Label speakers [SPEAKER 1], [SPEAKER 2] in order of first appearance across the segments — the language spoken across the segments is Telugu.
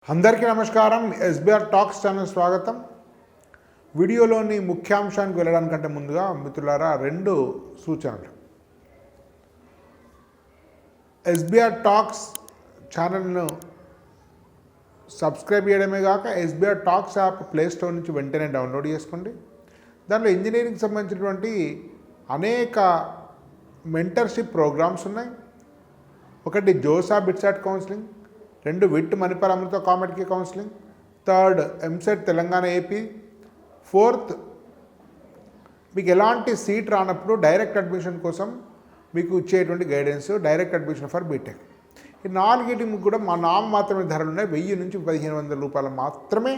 [SPEAKER 1] అందరికీ నమస్కారం. ఎస్బీఆర్ టాక్స్ ఛానల్ స్వాగతం. వీడియోలోని ముఖ్యాంశానికి వెళ్ళడానికంటే ముందుగా మిత్రులారా 2 సూచనలు. ఎస్బీఆర్ టాక్స్ ఛానల్ను సబ్స్క్రైబ్ చేయడమే కాక ఎస్బీఆర్ టాక్స్ యాప్ ప్లేస్టోర్ నుంచి వెంటనే డౌన్లోడ్ చేసుకోండి. దాంట్లో ఇంజనీరింగ్కి సంబంధించినటువంటి అనేక మెంటర్షిప్ ప్రోగ్రామ్స్ ఉన్నాయి. ఒకటి JoSAA BITSAT counselling, 2 VIT Manipal Amrita COMEDK counselling, 3 EAMCET Telangana AP, 4 మీకు ఎలాంటి సీట్ రానప్పుడు డైరెక్ట్ అడ్మిషన్ కోసం మీకు ఇచ్చేటువంటి guidance, direct admission for BTech. ఈ 4టికి కూడా మా మాత్రమే ధరలు ఉన్నాయి. 1000 నుంచి 1500 రూపాయలు మాత్రమే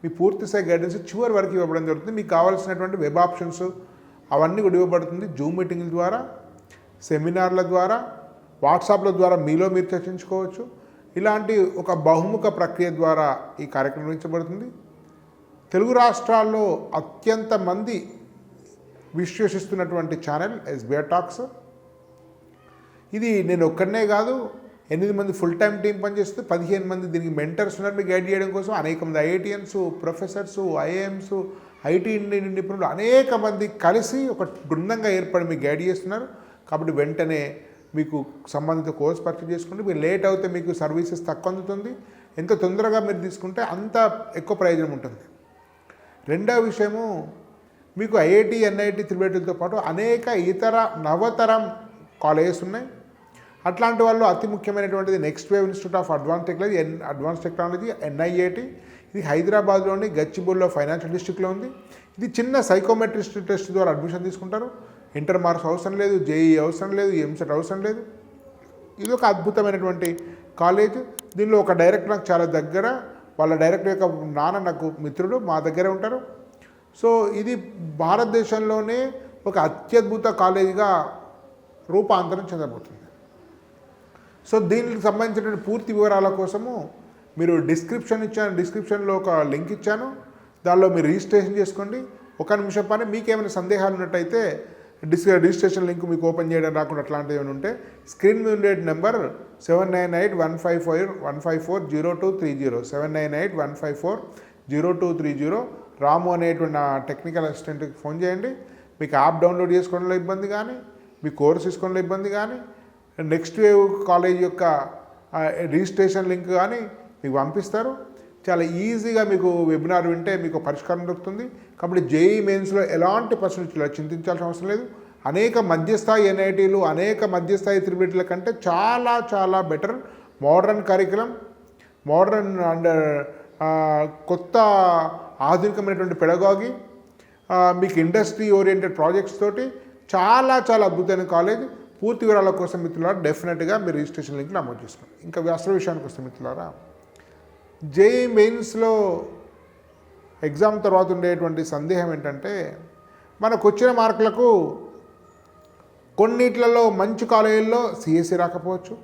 [SPEAKER 1] మీ పూర్తి స్థాయి గైడెన్స్ చివరి వరకు ఇవ్వడం జరుగుతుంది. మీకు కావాల్సినటువంటి వెబ్ ఆప్షన్స్ అవన్నీ కూడా ఇవ్వబడుతుంది. జూమ్ మీటింగ్ల ద్వారా, సెమినార్ల ద్వారా, వాట్సాప్ల ద్వారా మీలో మీరు చర్చించుకోవచ్చు. ఇలాంటి ఒక బహుముఖ ప్రక్రియ ద్వారా ఈ కార్యక్రమం నిర్వహించబడుతుంది. తెలుగు రాష్ట్రాల్లో అత్యంత మంది విశ్వసిస్తున్నటువంటి ఛానల్ ఎస్బీఆర్ టాక్స్. ఇది నేను ఒక్కడనే కాదు, 8 మంది ఫుల్ టైం టీం పనిచేస్తుంది. 15 మంది దీనికి మెంటర్స్ ఉన్నారు మీకు గైడ్ చేయడం కోసం. అనేక మంది ఐఐటియన్స్, ప్రొఫెసర్స్, ఐఏఎమ్స్, ఐటీ నిపుణులు అనేక మంది కలిసి ఒక బృందంగా ఏర్పడి మీకు గైడ్ చేస్తున్నారు. కాబట్టి వెంటనే మీకు సంబంధిత కోర్స్ పర్చేజ్ చేసుకోండి. మీరు లేట్ అవుతే మీకు సర్వీసెస్ తక్కువ అందుతుంది. ఎంత తొందరగా మీరు తీసుకుంటే అంత ఎక్కువ ప్రయోజనం ఉంటుంది. రెండవ విషయము, మీకు ఐఐటి, ఎన్ఐటి, త్రిబేటులతో పాటు అనేక ఇతర నవతరం కాలేజెస్ ఉన్నాయి. అట్లాంటి వాళ్ళు అతి ముఖ్యమైనటువంటిది next wave institute of advance technology NIAT. ఇది హైదరాబాద్లోని గచ్చిబౌలిలో ఫైనాన్షియల్ డిస్ట్రిక్ట్లో ఉంది. ఇది చిన్న సైకోమెట్రిస్ట్ టెస్ట్ ద్వారా అడ్మిషన్ తీసుకుంటారు. ఇంటర్ మార్క్స్ అవసరం లేదు, జేఈ అవసరం లేదు, ఎంసెట్ అవసరం లేదు. ఇది ఒక అద్భుతమైనటువంటి కాలేజ్. దీనిలో ఒక డైరెక్టర్ నాకు చాలా దగ్గర, వాళ్ళ డైరెక్టర్ యొక్క నాన్న నాకు మిత్రుడు, మా దగ్గరే ఉంటారు. సో ఇది భారతదేశంలోనే ఒక అత్యద్భుత కాలేజీగా రూపాంతరం చెందబోతుంది. సో దీనికి సంబంధించినటువంటి పూర్తి వివరాల కోసము మీరు డిస్క్రిప్షన్లో ఒక లింక్ ఇచ్చాను. దానిలో మీరు రిజిస్ట్రేషన్ చేసుకోండి. ఒక నిమిషం పని. మీకేమైనా సందేహాలు ఉన్నట్టయితే రిజిస్ట్రేషన్ లింక్ మీకు ఓపెన్ చేయడం రాకుండా అట్లాంటివి ఏమైనా ఉంటే స్క్రీన్ మీద ఉండే నెంబర్ 7981540230 7981540230 రాము అనేటువంటి నా టెక్నికల్ అసిస్టెంట్కి ఫోన్ చేయండి. మీకు యాప్ డౌన్లోడ్ చేసుకోవడంలో ఇబ్బంది కానీ, మీ కోర్స్ తీసుకోవడంలో ఇబ్బంది కానీ, నెక్స్ట్ వేవ్ కాలేజ్ యొక్క రిజిస్ట్రేషన్ లింక్ కానీ మీకు పంపిస్తారు. చాలా ఈజీగా మీకు వెబినార్ వింటే మీకు పరిష్కారం దొరుకుతుంది. కాబట్టి జేఈ మెయిన్స్లో ఎలాంటి ప్రశ్నలు చింతించాల్సిన అవసరం లేదు. అనేక మధ్యస్థాయి ఎన్ఐటీలు, అనేక మధ్యస్థాయి త్రిబిటీల కంటే చాలా చాలా better modern curriculum, modern and కొత్త ఆధునికమైనటువంటి పెడగాగి, మీకు ఇండస్ట్రీ ఓరియంటెడ్ ప్రాజెక్ట్స్ తోటి చాలా చాలా అద్భుతమైన కాలేజ్. పూర్తి వివరాల కోసం మిత్రులారా డెఫినెట్గా మీరు రిజిస్ట్రేషన్ లింక్ నమోదు చేసుకోండి. ఇంకా అసలు విషయానికి వస్తే మిత్రులారా, జేఈ మెయిన్స్లో ఎగ్జామ్ తర్వాత ఉండేటువంటి సందేహం ఏంటంటే, మనకు వచ్చిన మార్కులకు కొన్నిట్లలో మంచి కాలేజీల్లో సిఎస్సి రాకపోవచ్చు,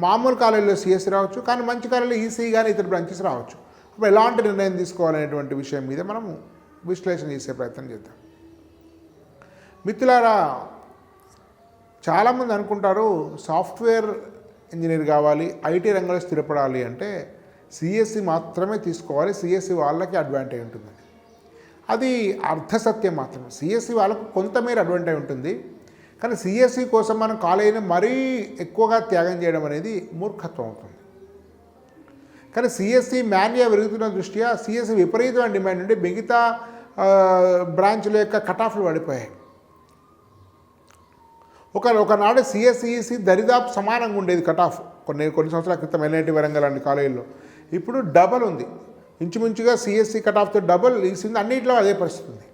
[SPEAKER 1] మామూలు కాలేజీలో సిఎస్సి రావచ్చు, కానీ మంచి కాలేజీలో ఈసీ కానీ ఇతర బ్రాంచెస్ రావచ్చు. అప్పుడు ఎలాంటి నిర్ణయం తీసుకోవాలనేటువంటి విషయం మీద మనము విశ్లేషణ చేసే ప్రయత్నం చేద్దాం. మిత్రులారా, చాలామంది అనుకుంటారు సాఫ్ట్వేర్ ఇంజనీర్ కావాలి, ఐటీ రంగంలో స్థిరపడాలి అంటే సిఎస్సి మాత్రమే తీసుకోవాలి, సిఎస్సి వాళ్ళకి అడ్వాంటేజ్ ఉంటుందని. అది అర్ధసత్యం మాత్రమే. సిఎస్సి వాళ్ళకు కొంతమేర అడ్వాంటేజ్ ఉంటుంది, కానీ సిఎస్సి కోసం మనం కాలేజీని మరీ ఎక్కువగా త్యాగం చేయడం అనేది మూర్ఖత్వం అవుతుంది. కానీ సిఎస్సి మాన్యువల్ పెరుగుతున్న దృష్ట్యా సిఎస్సి విపరీతమైన డిమాండ్ ఉండి మిగతా బ్రాంచ్ల యొక్క కటాఫ్లు పడిపోయాయి. ఒకనాడు సిఎస్ఈసి దరిదాపు సమానంగా ఉండేది కటాఫ్ కొన్ని సంవత్సరాల క్రితం ఎన్ఐటి వరంగల్ లాంటి కాలేజీల్లో. ఇప్పుడు డబల్ ఉంది. ఇంచుమించుగా సిఎస్సి కటాఫ్తో డబల్ ఈసింది. అన్నింటిలో అదే పరిస్థితి ఉంది.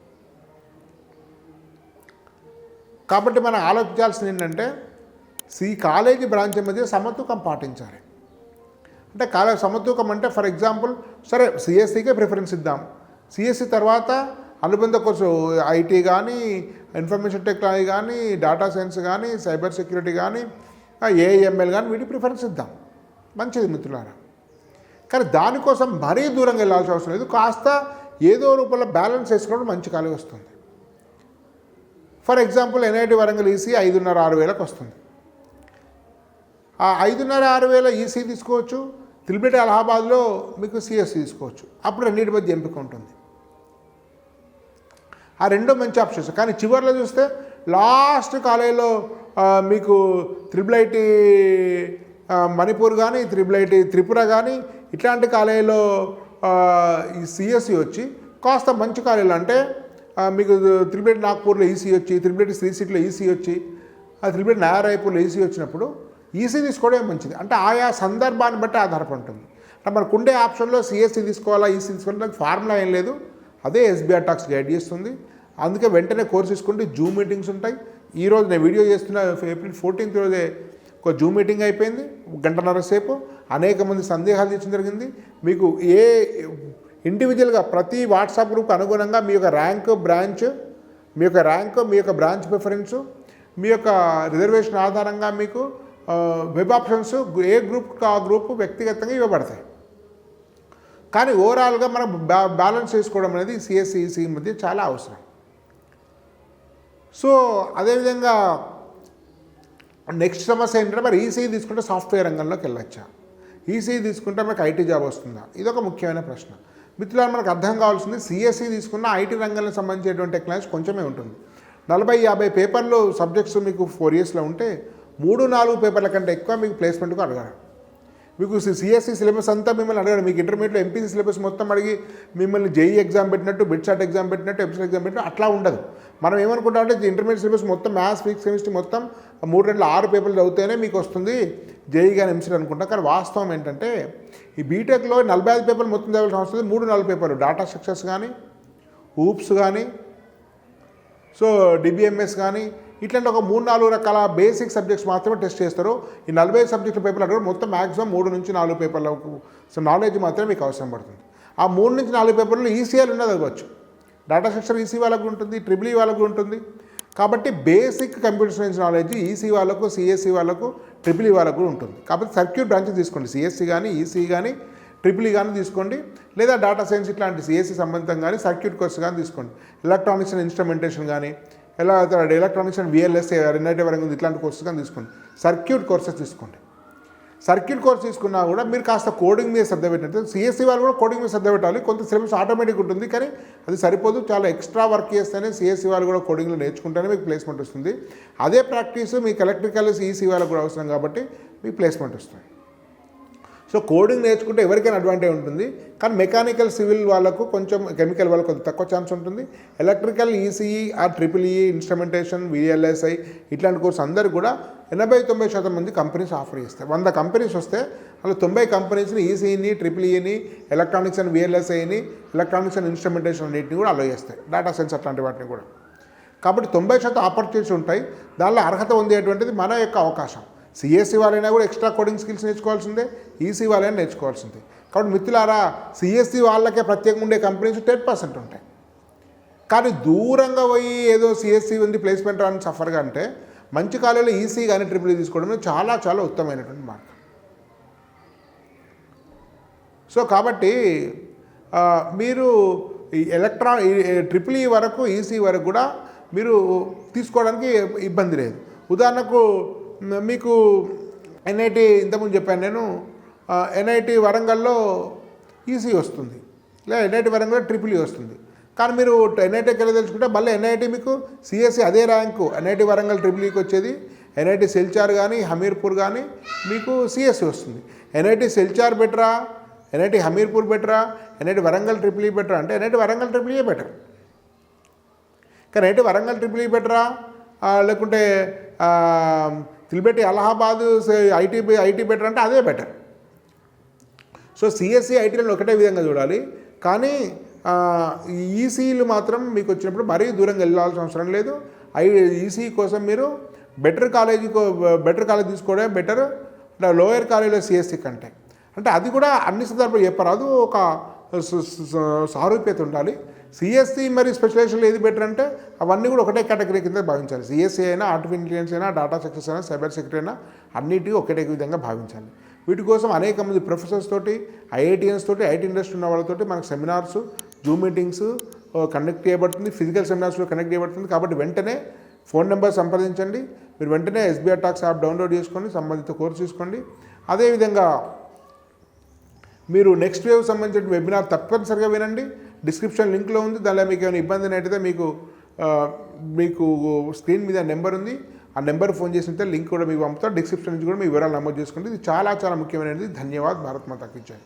[SPEAKER 1] కాబట్టి మనం ఆలోచించాల్సింది ఏంటంటే కాలేజీ బ్రాంచ్ మధ్య సమతూకం పాటించాలి. అంటే సమతూకం అంటే ఫర్ ఎగ్జాంపుల్, సరే సిఎస్సికే ప్రిఫరెన్స్ ఇద్దాం, సిఎస్సి తర్వాత అనుబంధ కోర్సు ఐటీ కానీ, ఇన్ఫర్మేషన్ టెక్నాలజీ కానీ, డేటా సైన్స్ కానీ, సైబర్ సెక్యూరిటీ కానీ, ఏఐఎంఎల్ కానీ వీటి ప్రిఫరెన్స్ ఇద్దాం, మంచిది మిత్రులారా. కానీ దానికోసం మరీ దూరంగా వెళ్ళాల్సిన అవసరం లేదు. కాస్త ఏదో రూపంలో బ్యాలెన్స్ వేసుకోవడం మంచి కాలేజ్ వస్తుంది. For example NIT Warangal EC 5,500-6,000 వస్తుంది. ఆ 5,500-6,000 ఈసీ తీసుకోవచ్చు, త్రిపుల్ ఐటీ అలహాబాద్లో మీకు సిఎస్సి తీసుకోవచ్చు. అప్పుడు రెండింటి మధ్య ఎంపిక ఉంటుంది. ఆ రెండో మంచి ఆప్షన్స్. కానీ చివరిలో చూస్తే లాస్ట్ కాలేజీలో మీకు త్రిపుల్ ఐటీ మణిపూర్ కానీ, త్రిపుల్ ఐటీ త్రిపుర కానీ ఇట్లాంటి కాలేజీలో ఈ సిఎస్సి వచ్చి కాస్త మంచి కాలేజీలు అంటే మీకు త్రిపుల్ ఐటీ నాగ్పూర్లో ఈసీ వచ్చి, త్రిపుల్ ఐటీ శ్రీసీట్లో ఈసీ వచ్చి, త్రిపుల్ ఐటీ నారాయణపూర్లో ఈసీ వచ్చినప్పుడు ఈసీ తీసుకోవడమే మంచిది. అంటే ఆయా సందర్భాన్ని బట్టి ఆధారపడి ఉంటుంది. అంటే మనకు ఉండే ఆప్షన్లో సిఎస్సి తీసుకోవాలా, ఈసీ తీసుకోవాలా, నాకు ఫార్ములా ఏం లేదు. అదే ఎస్బీఆర్ టాక్స్ గైడ్ చేస్తుంది. అందుకే వెంటనే కోర్స్ తీసుకుంటే జూమ్ మీటింగ్స్ ఉంటాయి. ఈరోజు నేను వీడియో చేస్తున్న ఏప్రిల్ 14th రోజే ఒక జూమ్ మీటింగ్ అయిపోయింది, 1.5 గంటల సేపు. అనేక మంది సందేహాలు తీర్చడం జరిగింది. మీకు ఏ ఇండివిజువల్గా ప్రతి వాట్సాప్ గ్రూప్కి అనుగుణంగా మీ యొక్క ర్యాంక్, బ్రాంచ్, మీ యొక్క ర్యాంకు, మీ యొక్క బ్రాంచ్ ప్రిఫరెన్సు, మీ యొక్క రిజర్వేషన్ ఆధారంగా మీకు వెబ్ ఆప్షన్స్ ఏ గ్రూప్కి ఆ గ్రూప్ వ్యక్తిగతంగా ఇవ్వబడతాయి. కానీ ఓవరాల్గా మనం బ్యాలెన్స్ చేసుకోవడం అనేది సిఎస్సి, ఈసీ మధ్య చాలా అవసరం. సో అదేవిధంగా నెక్స్ట్ సమస్య ఏంటంటే మరి ఈసీ తీసుకుంటే సాఫ్ట్వేర్ రంగంలోకి వెళ్ళొచ్చా, ఈసీ తీసుకుంటే మనకు ఐటీ జాబ్ వస్తుందా? ఇదొక ముఖ్యమైన ప్రశ్న. మిత్రులారా, మనకు అర్థం కావాల్సింది సిఎస్సి తీసుకున్న ఐటీ రంగంలో సంబంధించినటువంటి టెక్నాలజీ కొంచెమే ఉంటుంది. 40-50 పేపర్లు సబ్జెక్ట్స్ మీకు 4 yearsలో ఉంటే 3-4 పేపర్ల కంటే ఎక్కువ మీకు ప్లేస్మెంట్కు అడగరు. మీకు సిఎస్సి సిలబస్ అంతా మిమ్మల్ని అడగడం, మీకు ఇంటర్మీడియట్లో ఎంపీసీ సిలబస్ మొత్తం అడిగి మిమ్మల్ని జేఈ ఎగ్జామ్ పెట్టినట్టు, బిట్సాట్ ఎగ్జామ్ పెట్టినట్టు, ఎంసెట్ ఎగ్జామ్ పెట్టినట్టు అట్లా ఉండదు. మనం ఏమనుకుంటామంటే ఇంటర్మీడియట్ సిలబస్ మొత్తం మ్యాథ్స్, ఫిజిక్స్, కెమిస్ట్రీ మొత్తం 3-6 పేపర్లు చదివితేనే మీకు వస్తుంది జేఈ కానీ ఎంసెట్ అనుకుంటాం. కానీ వాస్తవం ఏంటంటే ఈ బీటెక్లో 45 పేపర్లు మొత్తం చదవాల్సిన అవసరం 3-4 పేపర్లు డాటా స్ట్రక్చర్స్ కానీ, ఊప్స్ కానీ, సో డిబిఎంఎస్ కానీ ఇట్లాంటి ఒక 3-4 రకాల బేసిక్ సబ్జెక్ట్స్ మాత్రమే టెస్ట్ చేస్తారు. ఈ 45 సబ్జెక్టుల పేపర్లు అంటే మొత్తం మ్యాక్సిమం 3-4 పేపర్లకు సో నాలెడ్జ్ మాత్రమే మీకు అవసరం పడుతుంది. ఆ 3-4 పేపర్లు ఈసీఆర్ ఉన్నది అవ్వచ్చు. డాటా స్ట్రక్చర్ ఈసీ వాళ్ళకు ఉంటుంది, ట్రిపుల్ ఈ వాళ్ళకు ఉంటుంది. కాబట్టి basic computer science knowledge EC వాళ్ళకు, సిఎస్సి వాళ్ళకు, ట్రిపుల్ ఈ వాళ్ళకు కూడా ఉంటుంది. కాబట్టి సర్క్యూట్ బ్రాంచెస్ తీసుకోండి, సిఎస్సి కానీ, ఈసీ కానీ, ట్రిపుల్ ఈ కానీ తీసుకోండి. లేదా డాటా సైన్స్ ఇట్లాంటి సిఎస్సి సంబంధితం కానీ సర్క్యూట్ కోర్స్ కానీ తీసుకోండి. ఎలక్ట్రానిక్స్ అండ్ ఇన్స్ట్రుమెంటేషన్ కానీ, ఎలక్ట్రానిక్స్ అండ్ విఎల్ఎస్ ఎన్ఐటీ వరకు ఉంది, ఇట్లాంటి కోర్సెస్ కానీ తీసుకోండి. సర్క్యూట్ కోర్సెస్ తీసుకోండి. సర్క్యూట్ కోర్స్ తీసుకున్నా కూడా మీరు కాస్త కోడింగ్ మీద శ్రద్ధ పెట్టినట్టు, సిఎస్సి వాళ్ళు కూడా కోడింగ్ మీద శ్రద్ధ పెట్టాలి. కొంత సిలబస్ ఆటోమేటిక్ ఉంటుంది, కానీ అది సరిపోదు. చాలా ఎక్స్ట్రా వర్క్ చేస్తేనే సిఎస్సి వాళ్ళు కూడా కోడింగ్లో నేర్చుకుంటేనే మీకు ప్లేస్మెంట్ వస్తుంది. అదే ప్రాక్టీస్ మీకు ఎలక్ట్రికల్, ఈసీ వాళ్ళకు కూడా అవసరం కాబట్టి మీకు ప్లేస్మెంట్ వస్తుంది. సో కోడింగ్ నేర్చుకుంటే ఎవరికైనా అడ్వాంటేజ్ ఉంటుంది. కానీ మెకానికల్, సివిల్ వాళ్ళకు కొంచెం, కెమికల్ వాళ్ళకు కొంచెం తక్కువ ఛాన్స్ ఉంటుంది. Electrical, ECE, triple E, instrumentation, VLSI ఇట్లాంటి కోర్స్ అందరూ కూడా 80-90% మంది కంపెనీస్ ఆఫర్ చేస్తాయి. 100 కంపెనీస్ వస్తే అలా 90 కంపెనీస్ని ఈసీఈని, ట్రిపుల్ ఈని, ఎలక్ట్రానిక్స్ అండ్ విఎల్ఎస్ఐని, ఎలక్ట్రానిక్స్ అండ్ ఇన్స్ట్రుమెంటేషన్ అన్నింటిని కూడా అలో చేస్తాయి, డేటా సైన్స్ అట్లాంటి వాటిని కూడా. కాబట్టి 90% ఆపర్చునిటీస్ ఉంటాయి. దానిలో అర్హత పొందేటువంటిది మన యొక్క అవకాశం. సిఎస్సి వాళ్ళైనా కూడా ఎక్స్ట్రా కోడింగ్ స్కిల్స్ నేర్చుకోవాల్సిందే, ఈసీ వాళ్ళైనా నేర్చుకోవాల్సిందే. కాబట్టి మిత్రులారా, సిఎస్సి వాళ్ళకే ప్రత్యేకంగా ఉండే కంపెనీస్ 10% ఉంటాయి. కానీ దూరంగా పోయి ఏదో సిఎస్సి ఉంది ప్లేస్మెంట్ రాని సఫర్గా అంటే మంచి కాలేజీలో ఈసీ కానీ ట్రిపుల్ ఈ తీసుకోవడం చాలా చాలా ఉత్తమమైనటువంటి మార్గం. సో కాబట్టి మీరు ఈ ట్రిపుల్ ఈ వరకు, ఈసీ వరకు కూడా మీరు తీసుకోవడానికి ఇబ్బంది లేదు. ఉదాహరణకు మీకు ఎన్ఐటి ఇంతకుముందు చెప్పాను నేను, ఎన్ఐటి వరంగల్లో ఈసీ వస్తుంది, లేదా ఎన్ఐటి వరంగల్లో ట్రిపుల్ ఈ వస్తుంది. కానీ మీరు ఎన్ఐటీకి వెళ్ళి తెలుసుకుంటే మళ్ళీ ఎన్ఐటి మీకు సిఎస్సి అదే ర్యాంకు ఎన్ఐటి వరంగల్ ట్రిపుల్ ఈకి వచ్చేది. ఎన్ఐటి సిల్చార్ కానీ, హమీర్పూర్ కానీ మీకు సిఎస్సి వస్తుంది. ఎన్ఐటి సిల్చార్ బెటరా, ఎన్ఐటి హమీర్పూర్ బెటరా, ఎన్ఐటి వరంగల్ ట్రిపుల్ ఈ బెటరా అంటే NIT Warangal triple E better. కానీ ఎన్ఐటి వరంగల్ ట్రిపుల్ ఈ బెటరా, లేకుంటే triple IT Allahabad IT better అంటే అదే బెటర్. సో సిఎస్సి, ఐటీలను ఒకటే విధంగా చూడాలి. కానీ ఈసీలు మాత్రం మీకు వచ్చినప్పుడు మరీ దూరంగా వెళ్ళాల్సిన అవసరం లేదు. ఈసీ కోసం మీరు బెటర్ కాలేజ్ తీసుకోవడం బెటర్ లోయర్ కాలేజీలో సిఎస్సి కంటే. అంటే అది కూడా అన్ని సందర్భాలు చెప్పరాదు, ఒక సారూప్యత ఉండాలి. సిఎస్సి మరి స్పెషలైజేషన్ ఏది బెటర్ అంటే అవన్నీ కూడా ఒకటే కేటగిరీ కింద భావించాలి. సిఎస్సి అయినా, ఆర్టిఫిషియల్ ఇంటెలిజెన్స్ అయినా, డేటా సైన్స్ అయినా, సైబర్ సెక్యూరిటీ అయినా అన్నిటికీ ఒకటే విధంగా భావించాలి. వీటి కోసం అనేక మంది ప్రొఫెసర్స్ తోటి, ఐఐటిఎన్స్ తోటి, ఐటీ ఇండస్ట్రీ ఉన్న వాళ్ళతోటి మనకు సెమినార్స్, జూమ్ మీటింగ్స్ కండక్ట్ చేయబడుతుంది, ఫిజికల్ సెమినార్స్లో కండక్ట్ చేయబడుతుంది. కాబట్టి వెంటనే ఫోన్ నెంబర్ సంప్రదించండి. మీరు వెంటనే ఎస్బీఆర్ టాక్స్ యాప్ డౌన్లోడ్ చేసుకొని సంబంధిత కోర్సు తీసుకోండి. అదేవిధంగా మీరు నెక్స్ట్ వేవ్ సంబంధించిన వెబినార్ తప్పనిసరిగా వినండి. డిస్క్రిప్షన్ లింక్లో ఉంది. దానిలో మీకు ఏమైనా ఇబ్బంది అయితే మీకు స్క్రీన్ మీద నెంబర్ ఉంది. ఆ నెంబర్ ఫోన్ చేసినట్టే లింక్ కూడా మీకు పంపుతారు. డిస్క్రిప్షన్ నుంచి కూడా మీ వివరాలు నమోదు చేసుకోండి. ఇది చాలా చాలా ముఖ్యమైనది. ధన్యవాద్. భారత్ మాతాకి జై.